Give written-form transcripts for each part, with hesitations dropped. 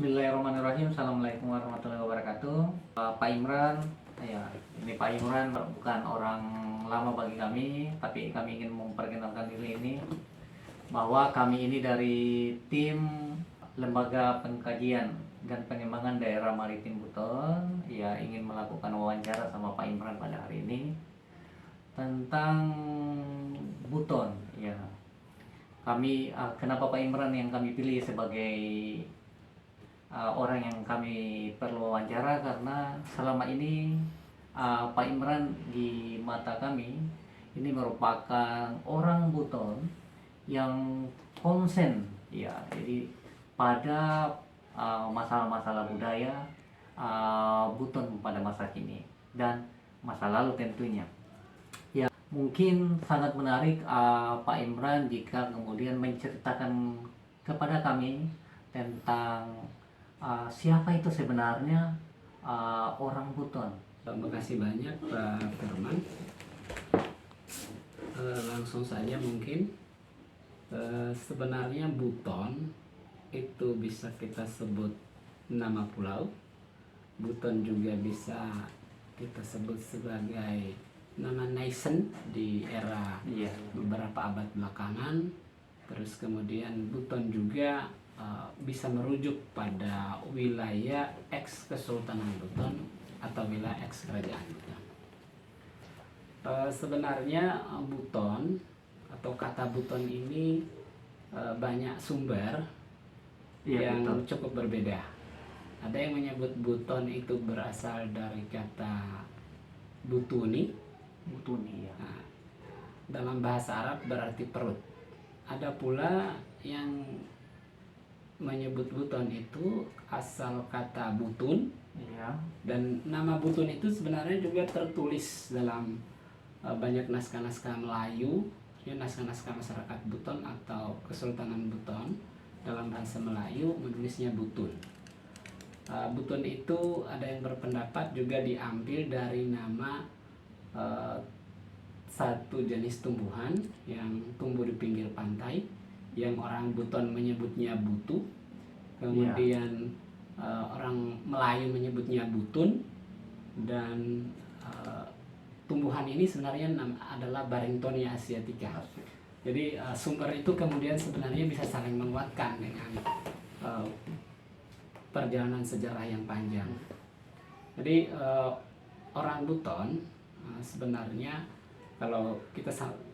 Bismillahirrahmanirrahim. Assalamualaikum warahmatullahi wabarakatuh. Pak Imran, ya ini Pak Imran bukan orang lama bagi kami, tapi kami ingin memperkenalkan diri ini bahwa kami ini dari tim Lembaga Pengkajian dan Pengembangan Daerah Maritim Buton, ya ingin melakukan wawancara sama Pak Imran pada hari ini tentang Buton, ya. Kami kenapa Pak Imran yang kami pilih sebagai orang yang kami perlu wawancara karena selama ini Pak Imran di mata kami ini merupakan orang Buton yang konsen, ya, jadi pada masalah-masalah budaya Buton pada masa kini dan masa lalu tentunya. Ya, mungkin sangat menarik Pak Imran jika kemudian menceritakan kepada kami tentang siapa itu sebenarnya orang Buton. Terima kasih banyak Pak Firman. Langsung saja mungkin sebenarnya Buton itu bisa kita sebut nama pulau. Buton juga bisa kita sebut sebagai nama nation di era beberapa abad belakangan. Terus kemudian Buton juga bisa merujuk pada wilayah ex Kesultanan Buton atau wilayah ex Kerajaan Buton. Sebenarnya Buton atau kata Buton ini banyak sumber yang cukup berbeda. Ada yang menyebut Buton itu berasal dari kata butuni, ya. Nah, dalam bahasa Arab berarti perut. Ada pula yang menyebut Buton itu asal kata butun, ya. Dan nama Buton itu sebenarnya juga tertulis dalam banyak naskah-naskah Melayu, ya, naskah-naskah masyarakat Buton atau Kesultanan Buton dalam bahasa Melayu menulisnya Butun. Butun itu ada yang berpendapat juga diambil dari nama satu jenis tumbuhan yang tumbuh di pinggir pantai, yang orang Buton menyebutnya butu, kemudian orang Melayu menyebutnya butun, dan tumbuhan ini sebenarnya adalah Barringtonia asiatica. Jadi sumber itu kemudian sebenarnya bisa saling menguatkan dengan perjalanan sejarah yang panjang. Jadi orang Buton sebenarnya kalau kita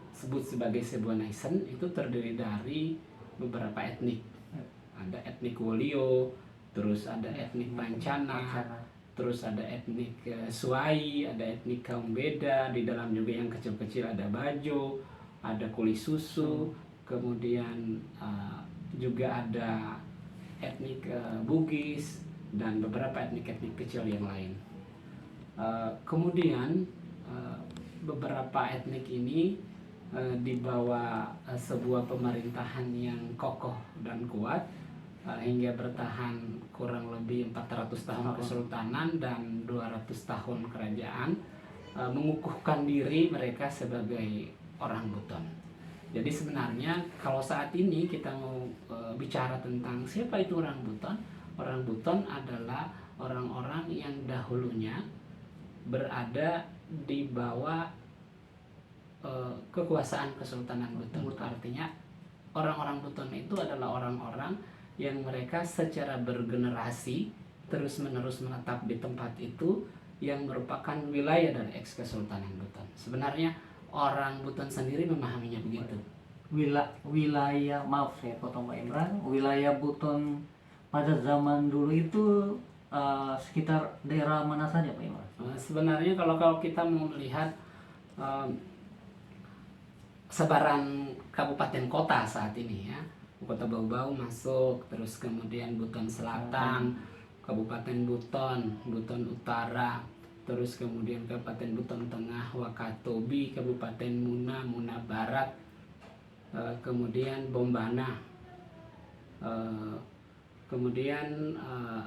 sebut sebagai sebuah nation itu terdiri dari beberapa etnik. Ada etnik Wolio, terus ada etnik Pancana, terus ada etnik Suai, ada etnik kaum Beda, di dalam juga yang kecil-kecil ada Bajo, ada Kuli Susu, kemudian juga ada etnik Bugis dan beberapa etnik-etnik kecil yang lain. Kemudian beberapa etnik ini di bawah sebuah pemerintahan yang kokoh dan kuat hingga bertahan kurang lebih 400 tahun kesultanan dan 200 tahun kerajaan, mengukuhkan diri mereka sebagai orang Buton. Jadi sebenarnya kalau saat ini kita mau bicara tentang siapa itu orang Buton adalah orang-orang yang dahulunya berada di bawah kekuasaan Kesultanan Buton. Artinya orang-orang Buton itu adalah orang-orang yang mereka secara bergenerasi terus-menerus menetap di tempat itu yang merupakan wilayah dari ex Kesultanan Buton. Sebenarnya orang Buton sendiri memahaminya begitu. Wilayah, maaf saya potong Pak Imran, wilayah Buton pada zaman dulu itu sekitar daerah mana saja Pak Imran? Sebenarnya kalau kita mau melihat sebaran kabupaten kota saat ini, ya, Kota Bau-Bau masuk, terus kemudian Buton Selatan, Kabupaten Buton, Buton Utara, terus kemudian Kabupaten Buton Tengah, Wakatobi, Kabupaten Muna, Muna Barat, kemudian Bombana, kemudian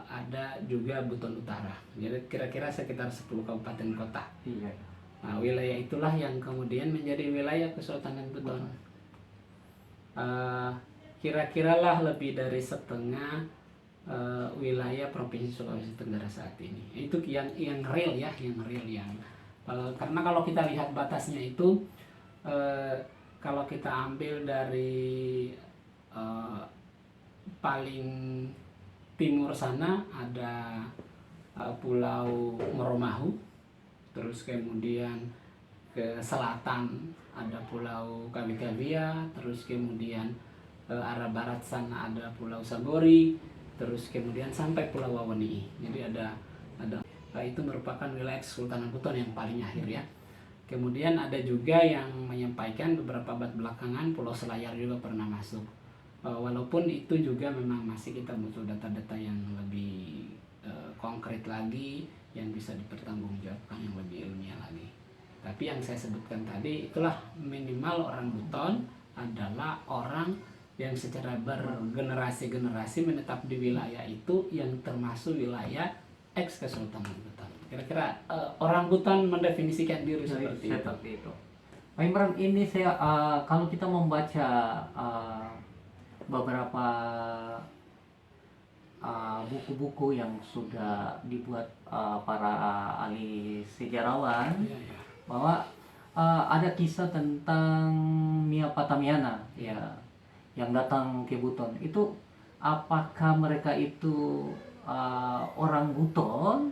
ada juga Buton Utara. Jadi kira-kira sekitar 10 kabupaten kota. Iya. Nah, wilayah itulah yang kemudian menjadi wilayah Kesultanan Buton. Kira-kiralah lebih dari setengah wilayah Provinsi Sulawesi Tenggara saat ini. Itu yang real ya, karena kalau kita lihat batasnya itu, kalau kita ambil dari paling timur sana ada Pulau Moromahu, terus kemudian ke selatan ada Pulau Kawi-Kawia, terus kemudian arah barat sana ada Pulau Sabori, terus kemudian sampai Pulau Wawoni. Jadi ada itu merupakan wilayah Kesultanan Buton yang paling akhir ya. Kemudian ada juga yang menyampaikan beberapa abad belakangan Pulau Selayar juga pernah masuk. Walaupun itu juga memang masih kita butuh data-data yang lebih konkret lagi, yang bisa dipertanggungjawabkan, yang lebih ilmiah lagi. Tapi yang saya sebutkan tadi itulah minimal orang Buton adalah orang yang secara bergenerasi-generasi menetap di wilayah itu yang termasuk wilayah ex Kesultanan Buton. Kira-kira orang Buton mendefinisikan diri seperti itu. Pak Imran, ini saya kalau kita membaca beberapa buku-buku yang sudah dibuat para ahli sejarawan, bahwa ada kisah tentang Mia Patamiana ya yang datang ke Buton. Itu apakah mereka itu orang Buton,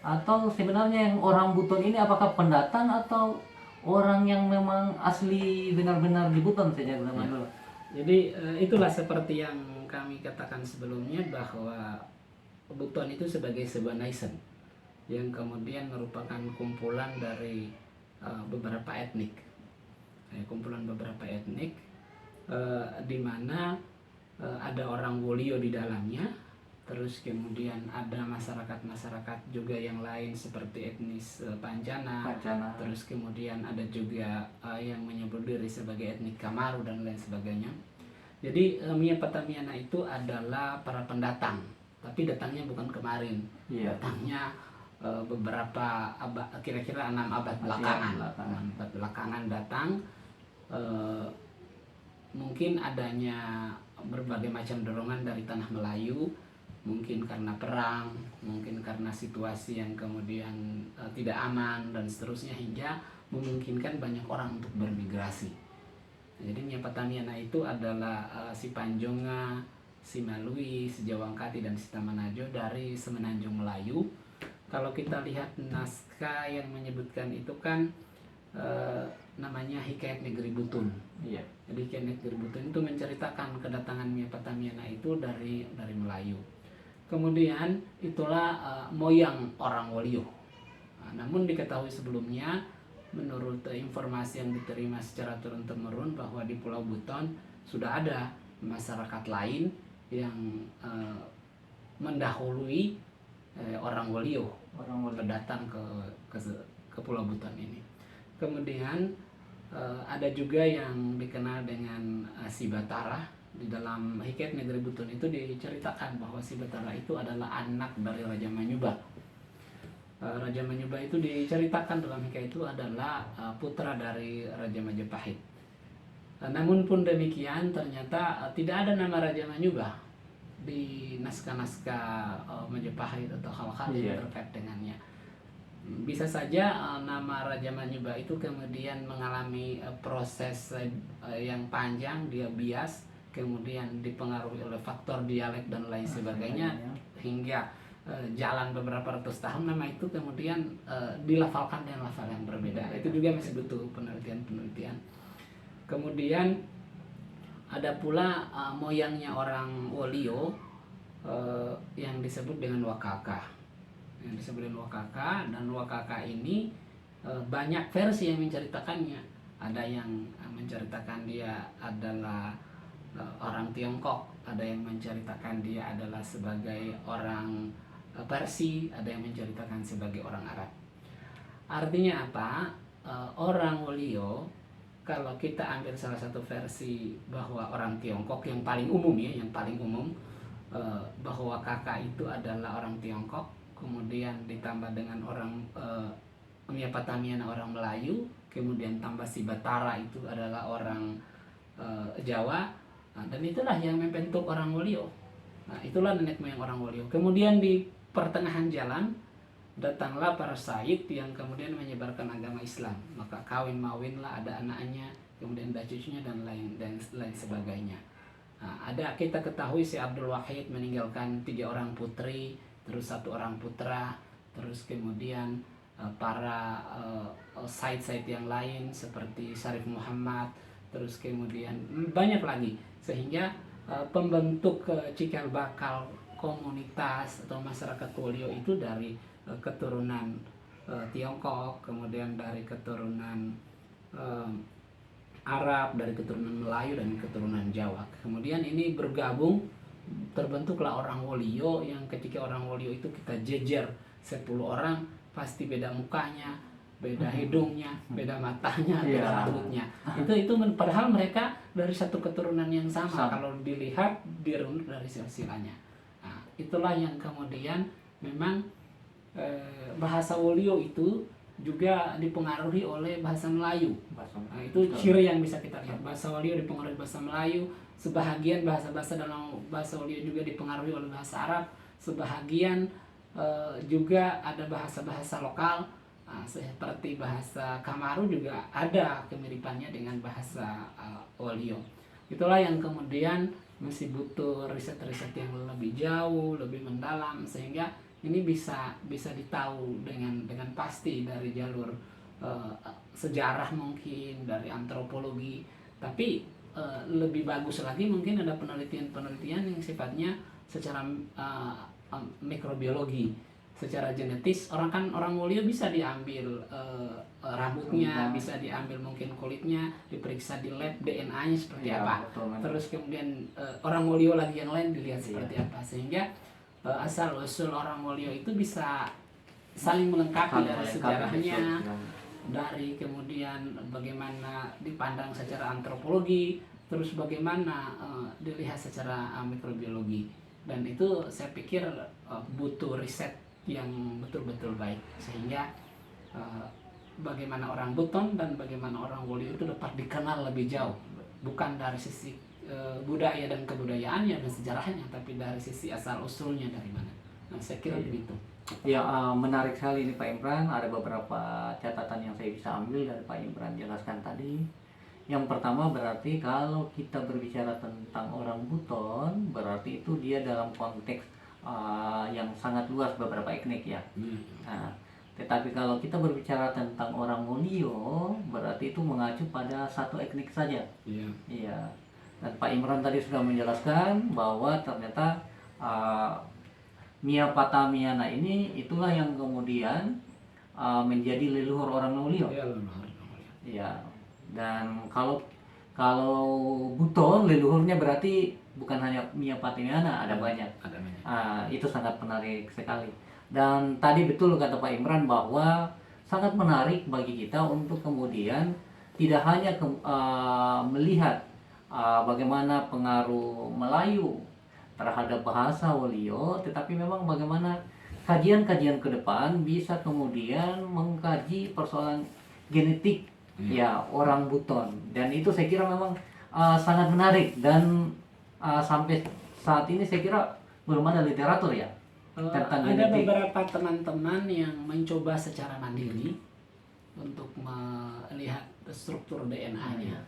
atau sebenarnya yang orang Buton ini apakah pendatang atau orang yang memang asli benar-benar di Buton saja zaman dulu? Jadi itulah seperti yang kami katakan sebelumnya, bahwa Buton itu sebagai sebuah nation yang kemudian merupakan kumpulan dari beberapa etnik, di mana ada orang Wolio di dalamnya, terus kemudian ada masyarakat juga yang lain seperti etnis Pancana. Terus kemudian ada juga yang menyebut diri sebagai etnik Kamaru dan lain sebagainya. Jadi Mia Patamiana itu adalah para pendatang, tapi datangnya bukan kemarin, datangnya beberapa abad, kira-kira 6 abad belakangan datang. Mungkin adanya berbagai macam dorongan dari tanah Melayu, mungkin karena perang, mungkin karena situasi yang kemudian tidak aman dan seterusnya, hingga memungkinkan banyak orang untuk bermigrasi. Jadi Mia Patamiana itu adalah si Panjonga, si Malui, si Jawangkati, dan si Tamanajo dari Semenanjung Melayu. Kalau kita lihat naskah yang menyebutkan itu kan namanya Hikayat Negeri Butun. Jadi Hikayat Negeri Butun itu menceritakan kedatangan Mia Patamiana itu dari Melayu. Kemudian itulah moyang orang Wolio. Namun diketahui sebelumnya, menurut informasi yang diterima secara turun-temurun, bahwa di Pulau Buton sudah ada masyarakat lain yang mendahului orang Wolio datang ke Pulau Buton ini. Kemudian ada juga yang dikenal dengan si Batara. Di dalam Hikayat Negeri Buton itu diceritakan bahwa si Batara itu adalah anak dari Raja Manyuba. Raja Manyuba itu diceritakan dalam hikayat itu adalah putra dari Raja Majapahit. Namun pun demikian, ternyata tidak ada nama Raja Manyuba di naskah-naskah Majapahit atau hal-hal yang terkait dengannya. Bisa saja nama Raja Manyuba itu kemudian mengalami proses yang panjang, dia bias, kemudian dipengaruhi oleh faktor dialek dan lain sebagainya, hingga jalan beberapa ratus tahun nama itu kemudian dilafalkan dengan lafal yang berbeda. Itu juga masih butuh penelitian. Kemudian ada pula moyangnya orang Wolio yang disebut dengan Wakaka. Dan Wakaka ini banyak versi yang menceritakannya. Ada yang menceritakan dia adalah orang Tiongkok, ada yang menceritakan dia adalah sebagai orang Parsi, ada yang menceritakan sebagai orang Arab. Artinya apa? Orang Wolio, kalau kita ambil salah satu versi bahwa orang Tiongkok yang paling umum bahwa kakak itu adalah orang Tiongkok, kemudian ditambah dengan orang Mia Patamiana orang Melayu, kemudian tambah si Batara itu adalah orang Jawa, dan itulah yang membentuk orang Wolio. Nah, itulah nenek moyang orang Wolio. Kemudian di pertengahan jalan datanglah para sayyid yang kemudian menyebarkan agama Islam. Maka kawin mawinlah, ada anaknya, kemudian ada cucunya dan lain sebagainya. Nah, ada kita ketahui si Abdul Wahid meninggalkan 3 orang putri, terus 1 orang putra, terus kemudian para sayyid-sayyid yang lain seperti Syarif Muhammad, terus kemudian banyak lagi, sehingga pembentuk cikal bakal komunitas atau masyarakat Wolio itu dari keturunan Tiongkok, kemudian dari keturunan Arab, dari keturunan Melayu dan keturunan Jawa. Kemudian ini bergabung, terbentuklah orang Wolio, yang ketika orang Wolio itu kita jejer 10 orang, pasti beda mukanya, beda hidungnya, beda matanya, beda rambutnya. Itu padahal mereka dari satu keturunan yang sama. Kalau dilihat dirunut dari silsilahnya. Nah, itulah yang kemudian memang bahasa Wolio itu juga dipengaruhi oleh bahasa Melayu. Nah, itu ciri yang bisa kita lihat. Bahasa Wolio dipengaruhi bahasa Melayu, sebahagian bahasa-bahasa dalam bahasa Wolio juga dipengaruhi oleh bahasa Arab, sebahagian juga ada bahasa-bahasa lokal. Nah, seperti bahasa Kamaru juga ada kemiripannya dengan bahasa Wolio. Itulah yang kemudian masih butuh riset-riset yang lebih jauh, lebih mendalam, sehingga ini bisa ditahu dengan pasti dari jalur sejarah, mungkin dari antropologi. Tapi lebih bagus lagi mungkin ada penelitian yang sifatnya secara mikrobiologi, secara genetis. Orang Wolio bisa diambil rambutnya, bisa diambil mungkin kulitnya, diperiksa di lab DNA-nya seperti apa. Terus kemudian orang Wolio lagi yang lain dilihat seperti apa, sehingga asal usul orang Wolio itu bisa saling melengkapi dari sejarahnya, dari kemudian bagaimana dipandang secara antropologi, terus bagaimana dilihat secara mikrobiologi. Dan itu saya pikir butuh riset yang betul-betul baik, sehingga bagaimana orang Buton dan bagaimana orang Wolio itu dapat dikenal lebih jauh, bukan dari sisi budaya dan kebudayaannya dan sejarahnya, tapi dari sisi asal usulnya dari mana. Nah, saya kira begitu. Ya, menarik sekali ini Pak Imran. Ada beberapa catatan yang saya bisa ambil dari Pak Imran jelaskan tadi. Yang pertama, berarti kalau kita berbicara tentang orang Buton, berarti itu dia dalam konteks yang sangat luas, beberapa etnik ya. Nah, tetapi kalau kita berbicara tentang orang Wolio, berarti itu mengacu pada satu etnik saja. Iya. Dan Pak Imran tadi sudah menjelaskan bahwa ternyata Mia Patamiana ini itulah yang kemudian menjadi leluhur orang Wolio. Iya. Dan kalau Buton leluhurnya berarti bukan hanya Mia Patamiana, ada banyak. Itu sangat menarik sekali. Dan tadi betul kata Pak Imran bahwa sangat menarik bagi kita untuk kemudian tidak hanya melihat bagaimana pengaruh Melayu terhadap bahasa Wolio, tetapi memang bagaimana kajian-kajian ke depan bisa kemudian mengkaji persoalan genetik ya orang Buton. Dan itu saya kira memang sangat menarik, dan sampai saat ini saya kira belum ada literatur ya tentang ada genetik. beberapa teman-teman yang mencoba secara mandiri untuk melihat struktur DNA-nya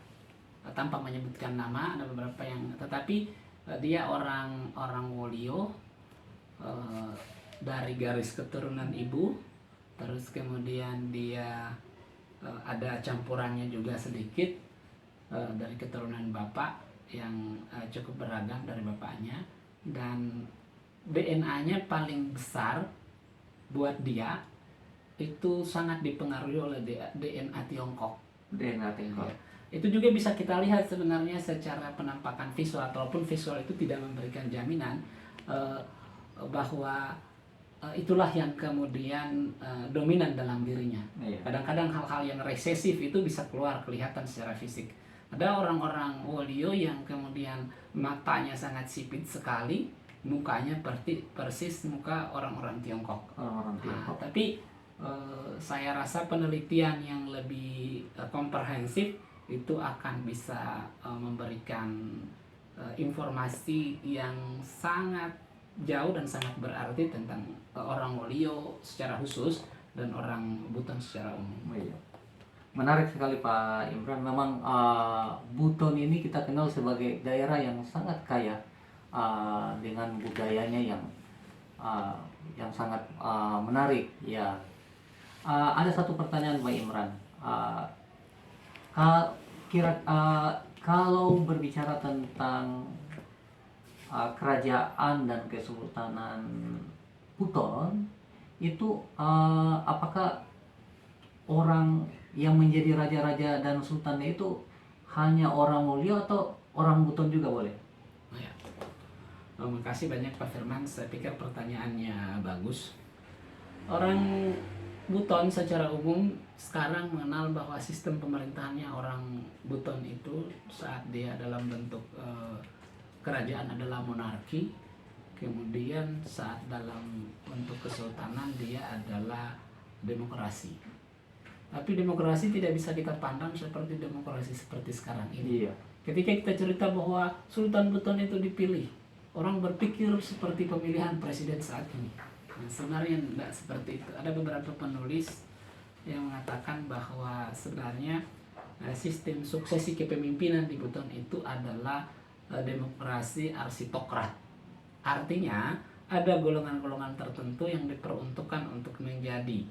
tanpa menyebutkan nama. Ada beberapa yang, tetapi dia orang Wolio dari garis keturunan ibu, terus kemudian dia ada campurannya juga sedikit dari keturunan bapak yang cukup beragam dari bapaknya, dan DNA-nya paling besar buat dia itu sangat dipengaruhi oleh DNA Tiongkok. DNA Tiongkok. Ya. Itu juga bisa kita lihat sebenarnya secara penampakan visual, ataupun visual itu tidak memberikan jaminan bahwa itulah yang kemudian dominan dalam dirinya. Kadang-kadang hal-hal yang resesif itu bisa keluar kelihatan secara fisik. Ada orang-orang Wolio yang kemudian matanya sangat sipit sekali, mukanya persis muka orang-orang Tiongkok. Tapi saya rasa penelitian yang lebih komprehensif itu akan bisa memberikan informasi yang sangat jauh dan sangat berarti tentang orang Wolio secara khusus dan orang Buton secara umum. Iya. Menarik sekali Pak Imran. Memang Buton ini kita kenal sebagai daerah yang sangat kaya dengan budayanya yang sangat menarik. Ya, ada satu pertanyaan Pak Imran. Kalau berbicara tentang kerajaan dan kesultanan Buton itu, apakah orang yang menjadi raja-raja dan sultannya itu hanya orang Wolio atau orang Buton juga boleh? Ya. Terima kasih banyak Pak Firman. Saya pikir pertanyaannya bagus. Orang Buton secara umum sekarang mengenal bahwa sistem pemerintahannya orang Buton itu saat dia dalam bentuk kerajaan adalah monarki, kemudian saat dalam bentuk kesultanan dia adalah demokrasi. Tapi demokrasi tidak bisa kita pandang seperti demokrasi seperti sekarang ini. Iya. Ketika kita cerita bahwa Sultan Buton itu dipilih, orang berpikir seperti pemilihan presiden saat ini. Nah, sebenarnya tidak seperti itu. Ada beberapa penulis yang mengatakan bahwa sebenarnya sistem suksesi kepemimpinan di Buton itu adalah demokrasi arsitokrat. Artinya ada golongan-golongan tertentu yang diperuntukkan untuk menjadi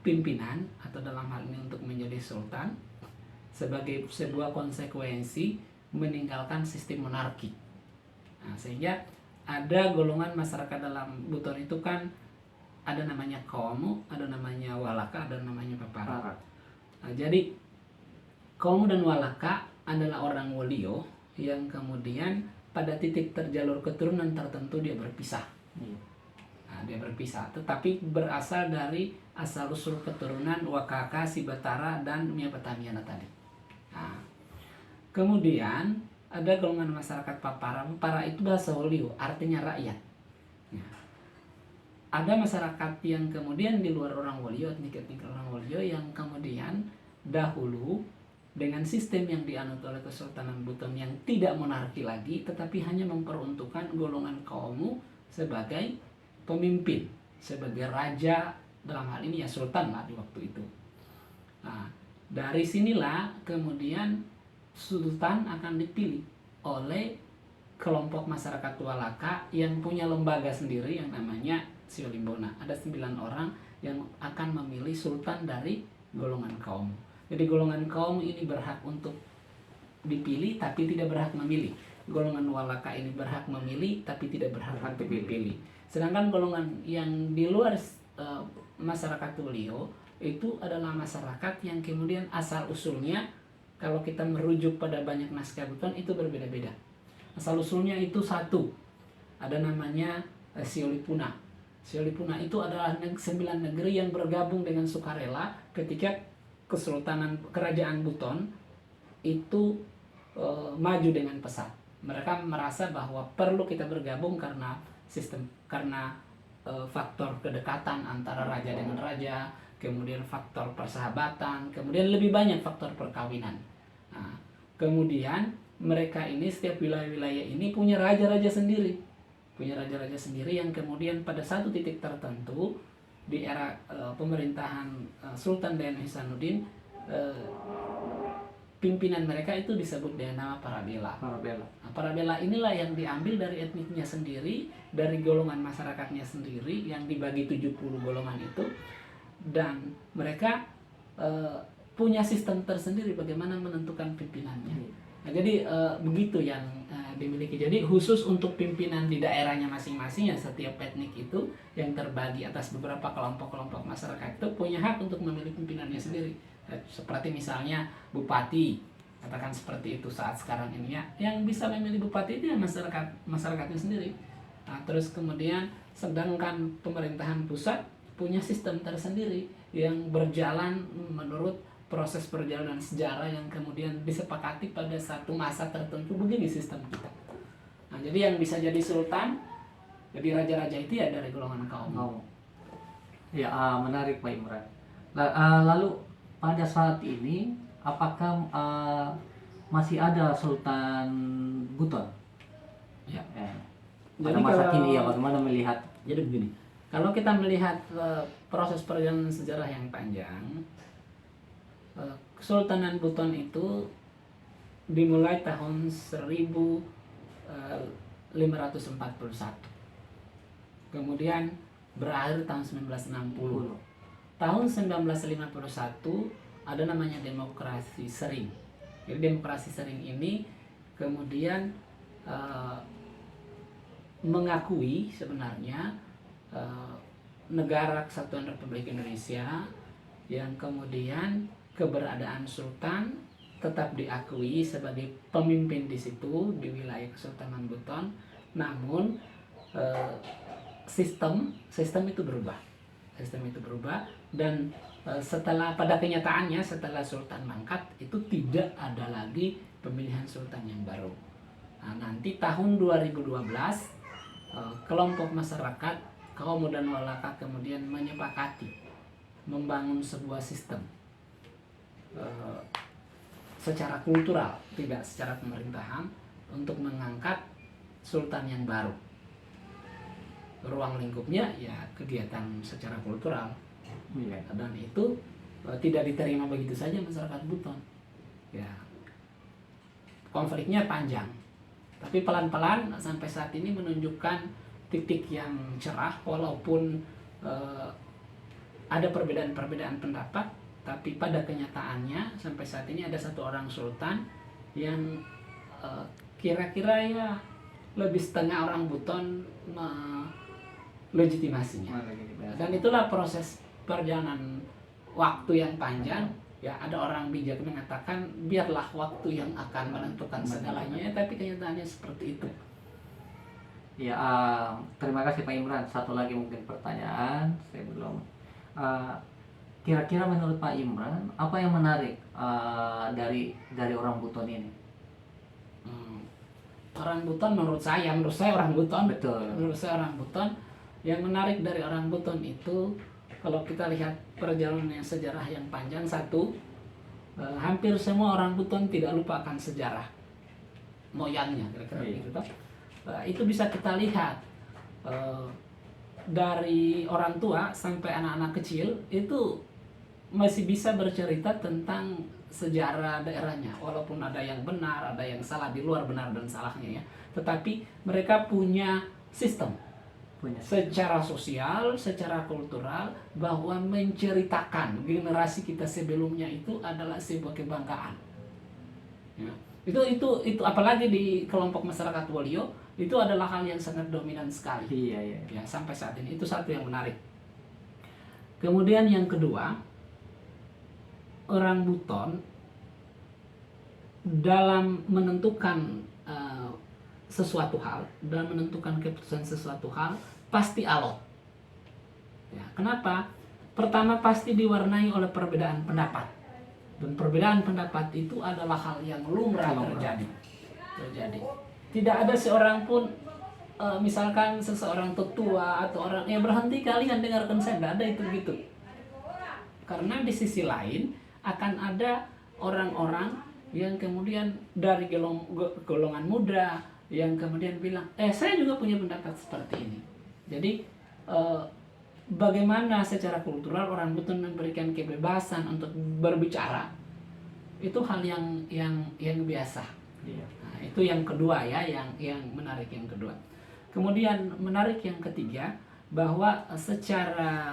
pimpinan atau dalam hal ini untuk menjadi sultan sebagai sebuah konsekuensi meninggalkan sistem monarki. Nah, sehingga ada golongan masyarakat dalam Buton itu kan ada namanya kaum, ada namanya walaka, ada namanya papara. Nah, jadi kaum dan walaka adalah orang Wolio yang kemudian pada titik terjalur keturunan tertentu dia berpisah. Nah, dia berpisah, tetapi berasal dari asal usul keturunan Wakaka, Sibatara, dan Miapatamiana tadi. Nah, kemudian ada golongan masyarakat Papara. Papara itu bahasa Wolio, artinya rakyat. Nah, ada masyarakat yang kemudian di luar orang Wolio, etnik-etnik orang Wolio yang kemudian dahulu dengan sistem yang dianut oleh Kesultanan Buton yang tidak monarki lagi, tetapi hanya memperuntukkan golongan kaum sebagai pemimpin, sebagai raja, dalam hal ini ya sultan lah di waktu itu. Nah, dari sinilah kemudian sultan akan dipilih oleh kelompok masyarakat Walaka yang punya lembaga sendiri yang namanya Siolimbona. Ada 9 orang yang akan memilih sultan dari golongan kaum. Jadi golongan kaum ini berhak untuk dipilih tapi tidak berhak memilih. Golongan Walaka ini berhak memilih tapi tidak berhak untuk dipilih. Sedangkan golongan yang di luar masyarakat Wolio itu adalah masyarakat yang kemudian asal usulnya kalau kita merujuk pada banyak naskah Buton itu berbeda-beda. Asal usulnya itu satu, ada namanya Siolipuna. Siolipuna itu adalah 9 negeri yang bergabung dengan sukarela ketika Kesultanan Kerajaan Buton itu maju dengan pesat. Mereka merasa bahwa perlu kita bergabung karena faktor kedekatan antara raja dengan raja, kemudian faktor persahabatan, kemudian lebih banyak faktor perkawinan. Nah, kemudian mereka ini setiap wilayah-wilayah ini punya raja-raja sendiri, yang kemudian pada satu titik tertentu di era pemerintahan Sultan Dayan Ihsanuddin, pimpinan mereka itu disebut dengan nama Parabela. Nah, Parabela inilah yang diambil dari etniknya sendiri, dari golongan masyarakatnya sendiri yang dibagi 70 golongan itu, dan mereka punya sistem tersendiri bagaimana menentukan pimpinannya. Nah, jadi begitu yang dimiliki. Jadi khusus untuk pimpinan di daerahnya masing-masing ya, setiap etnik itu yang terbagi atas beberapa kelompok-kelompok masyarakat itu punya hak untuk memilih pimpinannya sendiri. Seperti misalnya bupati, katakan seperti itu saat sekarang ini ya, yang bisa memilih bupati itu ya masyarakatnya sendiri. Nah, terus kemudian sedangkan pemerintahan pusat punya sistem tersendiri yang berjalan menurut proses perjalanan sejarah yang kemudian disepakati pada satu masa tertentu. Begini sistem kita. Nah, jadi yang bisa jadi sultan, jadi raja-raja itu ya dari golongan kaum. Ya, menarik Pak Imran. Lalu pada saat ini apakah masih ada Sultan Buton. Ya. Pada Jadi masa kalau- kini ya bagaimana melihat? Jadi begini, kalau kita melihat proses perjalanan sejarah yang panjang, Kesultanan Buton itu dimulai tahun 1541, kemudian berakhir tahun 1960. Tahun 1951 ada namanya demokrasi sering. Jadi demokrasi sering ini kemudian mengakui sebenarnya negara Kesatuan Republik Indonesia, yang kemudian keberadaan sultan tetap diakui sebagai pemimpin di situ di wilayah Kesultanan Buton. Namun sistem itu berubah. Dan setelah, pada kenyataannya setelah sultan mangkat itu tidak ada lagi pemilihan sultan yang baru. Nah, nanti tahun 2012 kelompok masyarakat kaum muda Walaka kemudian menyepakati membangun sebuah sistem secara kultural, tidak secara pemerintahan, untuk mengangkat sultan yang baru. Ruang lingkupnya ya kegiatan secara kultural. Dan itu tidak diterima begitu saja masyarakat Buton. Ya, konfliknya panjang, tapi pelan-pelan sampai saat ini menunjukkan titik yang cerah, walaupun ada perbedaan-perbedaan pendapat, tapi pada kenyataannya sampai saat ini ada satu orang sultan yang kira-kira ya lebih setengah orang Buton legitimasinya. Dan itulah proses perjalanan waktu yang panjang. Ya, ada orang bijak mengatakan biarlah waktu yang akan menentukan segalanya, tapi kenyataannya seperti itu. Ya, terima kasih Pak Imran. Satu lagi mungkin pertanyaan, saya belum. Kira-kira menurut Pak Imran, apa yang menarik dari orang Buton ini? Orang Buton menurut saya orang Buton. Betul. Menurut saya orang Buton, yang menarik dari orang Buton itu, kalau kita lihat perjalanan sejarah yang panjang, satu, hampir semua orang Buton tidak lupa akan sejarah moyangnya, kira-kira begitu. Itu bisa kita lihat dari orang tua sampai anak-anak kecil itu masih bisa bercerita tentang sejarah daerahnya, walaupun ada yang benar, ada yang salah, di luar benar dan salahnya ya. Tetapi mereka punya sistem secara sosial, secara kultural, bahwa menceritakan generasi kita sebelumnya itu adalah sebuah kebanggaan. Ya. Itu apalagi di kelompok masyarakat Wolio itu adalah hal yang sangat dominan sekali. Iya. Ya, sampai saat ini itu satu yang menarik. Kemudian yang kedua, orang Buton dalam menentukan sesuatu hal, dalam menentukan keputusan sesuatu hal pasti alot. Ya, kenapa? Pertama, pasti diwarnai oleh perbedaan pendapat. Dan perbedaan pendapat itu adalah hal yang lumrah terjadi. Tidak ada seorang pun, misalkan seseorang tetua atau orang yang berhenti, kalian dengarkan saya, tidak ada itu begitu. Karena di sisi lain akan ada orang-orang yang kemudian dari golongan muda yang kemudian bilang, saya juga punya pendapat seperti ini. Jadi bagaimana secara kultural orang Buton memberikan kebebasan untuk berbicara, itu hal yang biasa. Iya. Nah, itu yang kedua ya, yang menarik yang kedua. Kemudian menarik yang ketiga, bahwa secara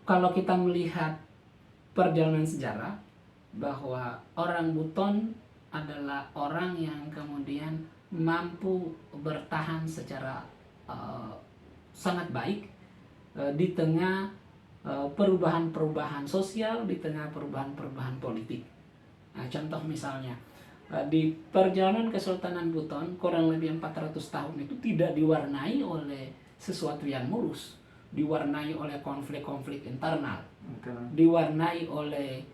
kalau kita melihat perjalanan sejarah, bahwa orang Buton adalah orang yang kemudian mampu bertahan secara sangat baik di tengah perubahan-perubahan sosial, di tengah perubahan-perubahan politik. Nah, contoh misalnya di perjalanan Kesultanan Buton kurang lebih 400 tahun itu tidak diwarnai oleh sesuatu yang mulus, diwarnai oleh konflik-konflik internal, diwarnai oleh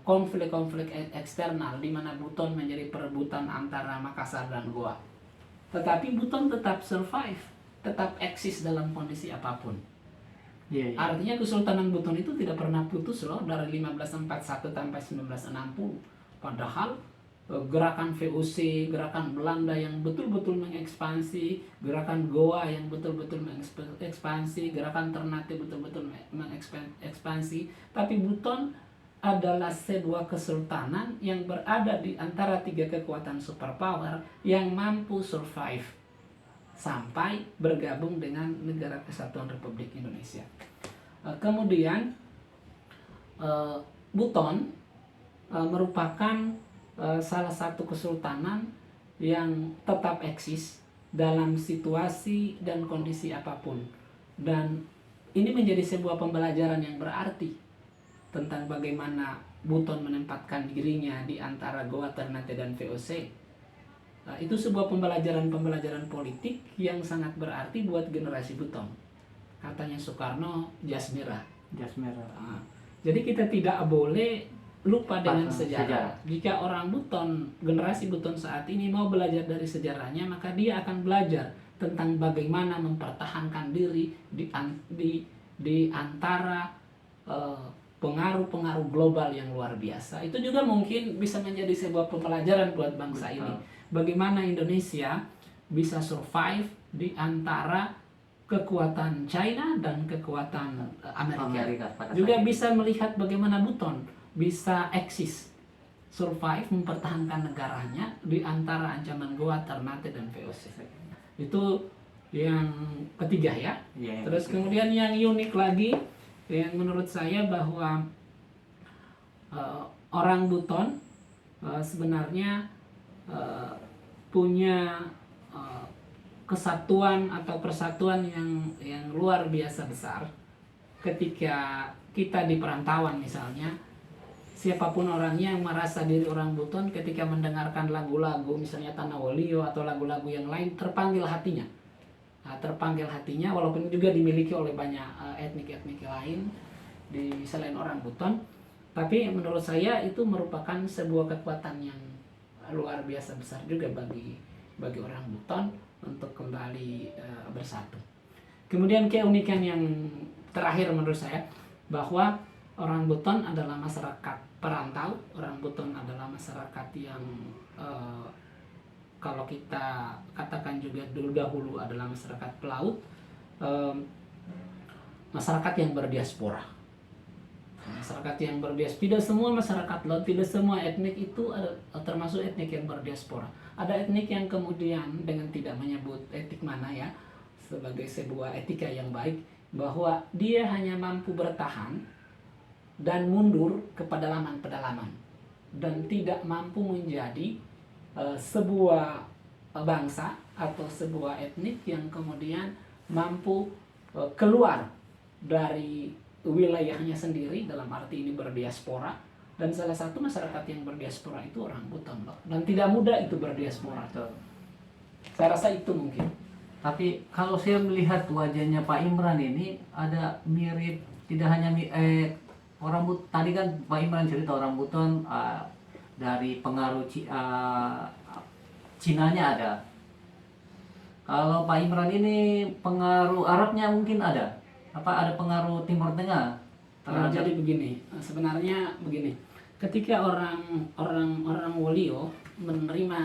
konflik-konflik eksternal, di mana Buton menjadi perebutan antara Makassar dan Goa. Tetapi Buton tetap survive, tetap eksis dalam kondisi apapun. Iya, iya. Artinya Kesultanan Buton itu tidak pernah putus loh dari 1541 sampai 1960. Padahal gerakan VOC, gerakan Belanda yang betul-betul mengekspansi, gerakan Goa yang betul-betul mengekspansi, gerakan Ternate betul-betul mengekspansi. Tapi Buton adalah sebuah kesultanan yang berada di antara tiga kekuatan superpower yang mampu survive sampai bergabung dengan Negara Kesatuan Republik Indonesia. Kemudian Buton merupakan salah satu kesultanan yang tetap eksis dalam situasi dan kondisi apapun, dan ini menjadi sebuah pembelajaran yang berarti tentang bagaimana Buton menempatkan dirinya di antara Goa, Ternate, dan VOC. Itu sebuah pembelajaran politik yang sangat berarti buat generasi Buton. Katanya Soekarno, jas merah. Jas merah. Jadi kita tidak boleh lupa dengan sejarah. Jika orang Buton, generasi Buton saat ini mau belajar dari sejarahnya, maka dia akan belajar tentang bagaimana mempertahankan diri di antara pengaruh-pengaruh global yang luar biasa. Itu juga mungkin bisa menjadi sebuah pembelajaran buat bangsa ini. Bagaimana Indonesia bisa survive di antara kekuatan China dan kekuatan Amerika. Juga bisa melihat bagaimana Buton bisa eksis, survive, mempertahankan negaranya di antara ancaman Goa, Ternate, dan VOC. Itu yang ketiga ya. Terus kemudian yang unik lagi yang menurut saya bahwa orang Buton sebenarnya punya kesatuan atau persatuan yang luar biasa besar. Ketika kita di perantauan misalnya, siapapun orangnya yang merasa diri orang Buton ketika mendengarkan lagu-lagu misalnya Tanah Wolio atau lagu-lagu yang lain terpanggil hatinya. Terpanggil hatinya walaupun juga dimiliki oleh banyak etnik-etnik lain di selain orang Buton, tapi menurut saya itu merupakan sebuah kekuatan yang luar biasa besar juga bagi orang Buton untuk kembali bersatu. Kemudian keunikan yang terakhir menurut saya bahwa orang Buton adalah masyarakat perantau. Orang Buton adalah masyarakat yang kalau kita katakan juga dulu dahulu adalah masyarakat pelaut, masyarakat yang berdiaspora. Masyarakat yang berdiaspora, tidak semua masyarakat laut, tidak semua etnik itu termasuk etnik yang berdiaspora. Ada etnik yang kemudian dengan tidak menyebut etnik mana ya, sebagai sebuah etika yang baik, bahwa dia hanya mampu bertahan dan mundur ke pedalaman-pedalaman dan tidak mampu menjadi sebuah bangsa atau sebuah etnik yang kemudian mampu keluar dari wilayahnya sendiri, dalam arti ini berdiaspora. Dan salah satu masyarakat yang berdiaspora itu orang Buton loh, dan tidak mudah itu berdiaspora. Saya rasa itu mungkin. Tapi kalau saya melihat wajahnya Pak Imran ini ada mirip, tidak hanya orang Buton. Tadi kan Pak Imran cerita orang Buton dari pengaruh Cinanya ada. Kalau Pak Imran ini pengaruh Arabnya mungkin ada. Apa ada pengaruh Timur Tengah? Jadi begini, sebenarnya begini. Ketika orang Wolio menerima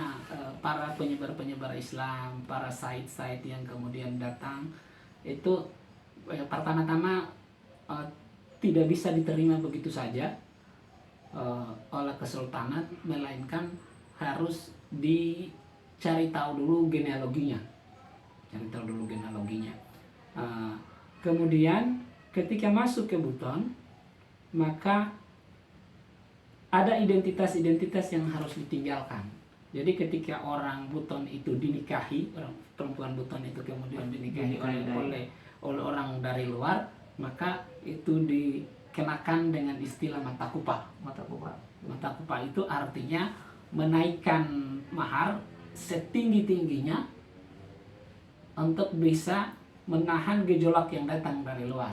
para penyebar Islam, para said yang kemudian datang, itu pertama-tama tidak bisa diterima begitu saja oleh kesultanan, melainkan harus dicari tahu dulu genealoginya. Kemudian ketika masuk ke Buton, maka ada identitas-identitas yang harus ditinggalkan. Jadi ketika orang Buton itu dinikahi, orang perempuan Buton itu kemudian dinikahi oleh orang dari luar, maka itu dikenakan dengan istilah mata kupah. Mata kupah itu artinya menaikkan mahar setinggi-tingginya untuk bisa menahan gejolak yang datang dari luar.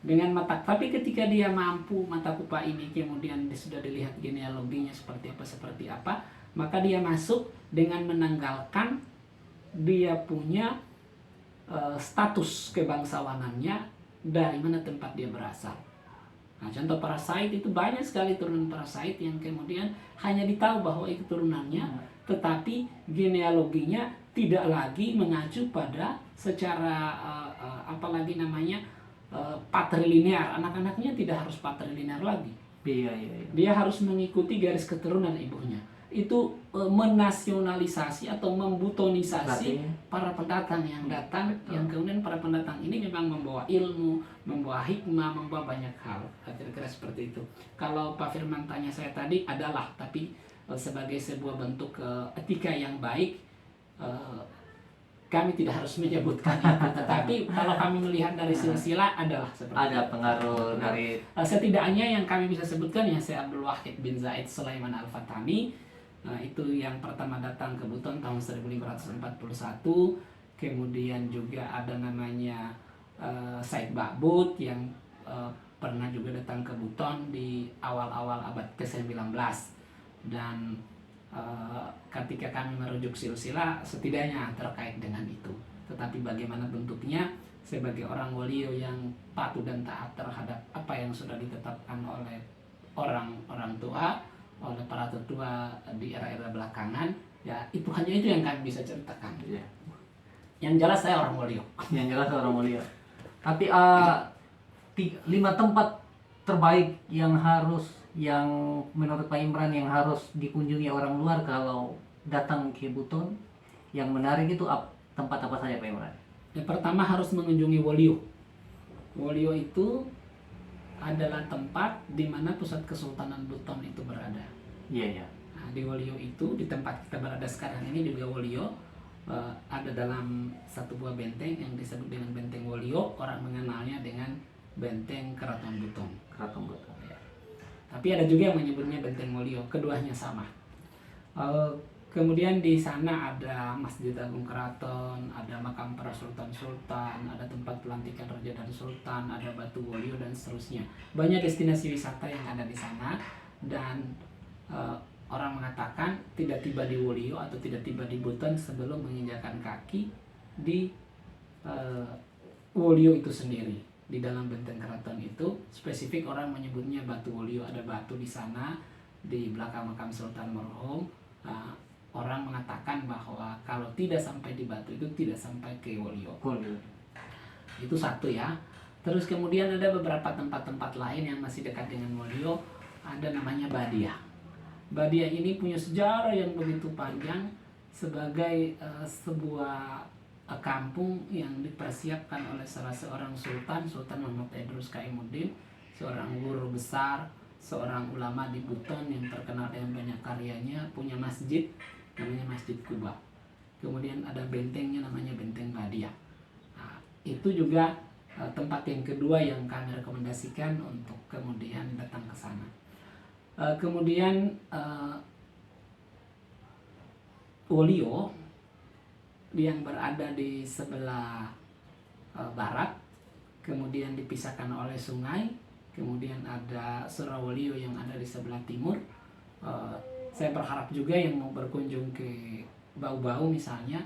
Tapi ketika dia mampu, mata kupah ini kemudian sudah dilihat genealoginya seperti apa, maka dia masuk dengan menanggalkan dia punya status kebangsawanannya dari mana tempat dia berasal. Nah, contoh parasite itu banyak sekali turunan parasite yang kemudian hanya ditahu bahwa itu turunannya, tetapi genealoginya tidak lagi mengacu pada secara apalagi namanya patrilinear. Anak-anaknya tidak harus patrilinear lagi. Iya, iya, iya. Dia harus mengikuti garis keturunan ibunya. Itu menasionalisasi atau membutonisasi para pendatang yang datang. Betul. Yang kemudian para pendatang ini memang membawa ilmu, membawa hikmah, membawa banyak hal. Kira-kira seperti itu. Kalau Pak Firman tanya saya tadi, adalah, tapi sebagai sebuah bentuk etika yang baik, kami tidak harus menyebutkan itu. Tetapi kalau kami melihat dari silsilah, adalah seperti Ada itu. pengaruh dari Setidaknya yang kami bisa sebutkan ya Syekh Abdul Wahid bin Zaid Sulaiman Al-Fatani, itu yang pertama datang ke Buton tahun 1541. Kemudian juga ada namanya Said Ba'bud yang pernah juga datang ke Buton di awal-awal abad ke-19. Dan ketika kami merujuk silsilah, setidaknya terkait dengan itu. Tetapi bagaimana bentuknya, sebagai orang Wolio yang patuh dan taat terhadap apa yang sudah ditetapkan oleh orang tua, oleh para tetua di era-era belakangan, ya itu hanya itu yang kami bisa ceritakan. Iya. Yang jelas saya orang Wolio. Yang jelas orang mulia. Tapi 5 tempat terbaik yang menurut Pak Imran yang harus dikunjungi orang luar kalau datang ke Buton, yang menarik itu tempat apa saja Pak Imran? Yang pertama harus mengunjungi Wolio. Wolio itu adalah tempat di mana pusat Kesultanan Buton itu berada. Iya, iya. Nah, di Wolio itu, di tempat kita berada sekarang ini juga Wolio, ada dalam satu buah benteng yang disebut dengan Benteng Wolio. Orang mengenalnya dengan Benteng Keraton Buton. Keraton Buton. Ya. Tapi ada juga yang menyebutnya Benteng Wolio. Keduanya sama. Kemudian di sana ada Masjid Agung Keraton, ada makam para sultan-sultan, ada tempat pelantikan raja dan sultan, ada Batu Wolio dan seterusnya. Banyak destinasi wisata yang ada di sana, dan orang mengatakan tidak tiba di Wolio atau tidak tiba di Buton sebelum menginjakan kaki di Wolio itu sendiri. Di dalam Benteng Keraton itu spesifik orang menyebutnya Batu Wolio, ada batu di sana di belakang makam Sultan Merhum. Orang mengatakan bahwa kalau tidak sampai di Batu itu tidak sampai ke Wolio. Itu satu ya. Terus kemudian ada beberapa tempat-tempat lain yang masih dekat dengan Wolio. Ada namanya Badia. Badia ini punya sejarah yang begitu panjang sebagai sebuah kampung yang dipersiapkan oleh salah seorang sultan, Sultan Muhammad Idrus Kaimuddin, seorang guru besar, seorang ulama di Buton yang terkenal dengan banyak karyanya, punya masjid namanya Masjid Kuba. Kemudian ada bentengnya namanya Benteng Badia. Nah, itu juga tempat yang kedua yang kami rekomendasikan untuk kemudian datang ke sana. Kemudian Wolio yang berada di sebelah barat, kemudian dipisahkan oleh sungai. Kemudian ada Surawolio yang ada di sebelah timur. Saya berharap juga yang mau berkunjung ke Bau-Bau misalnya,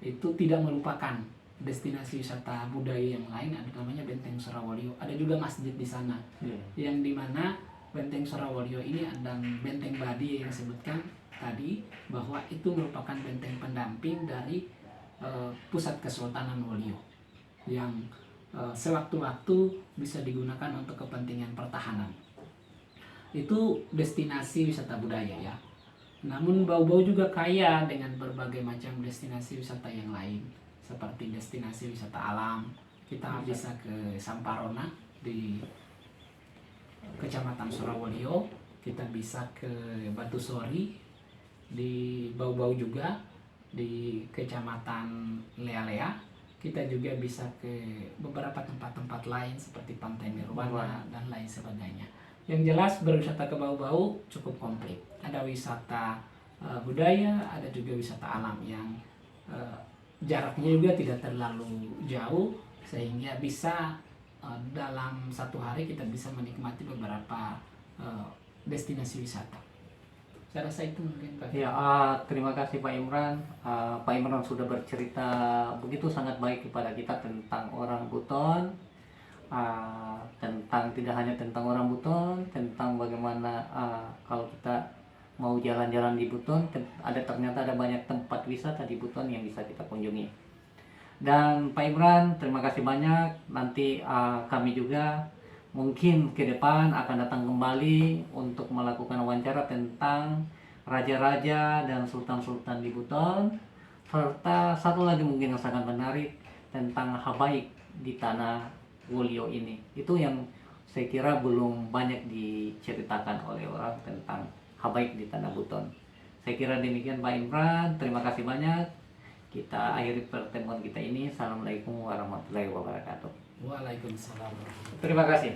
itu tidak melupakan destinasi wisata budaya yang lain. Ada namanya Benteng Surawolio. Ada juga masjid di sana, yang dimana Benteng Surawolio ini dan Benteng Badia yang disebutkan tadi, bahwa itu merupakan benteng pendamping dari pusat Kesultanan Wolio yang sewaktu-waktu bisa digunakan untuk kepentingan pertahanan. Itu destinasi wisata budaya ya. Namun Bau-Bau juga kaya dengan berbagai macam destinasi wisata yang lain, seperti destinasi wisata alam. Kita bisa ke Samparona di Kecamatan Surawolio, kita bisa ke Batu Sori di Bau-Bau juga, di Kecamatan Lea-Lea. Kita juga bisa ke beberapa tempat-tempat lain seperti Pantai Nirwana dan lain sebagainya. Yang jelas berwisata ke Bau-Bau cukup komplit. Ada wisata budaya, ada juga wisata alam yang jaraknya juga tidak terlalu jauh, sehingga bisa dalam satu hari kita bisa menikmati beberapa destinasi wisata. Saya rasa itu mungkin Pak. Ya, terima kasih Pak Imran. Pak Imran sudah bercerita begitu sangat baik kepada kita tentang orang Buton. tentang, tidak hanya tentang orang Buton, tentang bagaimana kalau kita mau jalan-jalan di Buton, ternyata ada banyak tempat wisata di Buton yang bisa kita kunjungi. Dan Pak Imran, terima kasih banyak. Nanti kami juga mungkin ke depan akan datang kembali untuk melakukan wawancara tentang raja-raja dan sultan-sultan di Buton, serta satu lagi mungkin yang sangat menarik tentang habaib di tanah Wolio ini. Itu yang saya kira belum banyak diceritakan oleh orang tentang habaib di tanah Buton. Saya kira demikian Pak Imran, terima kasih banyak. Kita akhiri pertemuan kita ini. Assalamualaikum warahmatullahi wabarakatuh. Waalaikumsalam. Terima kasih.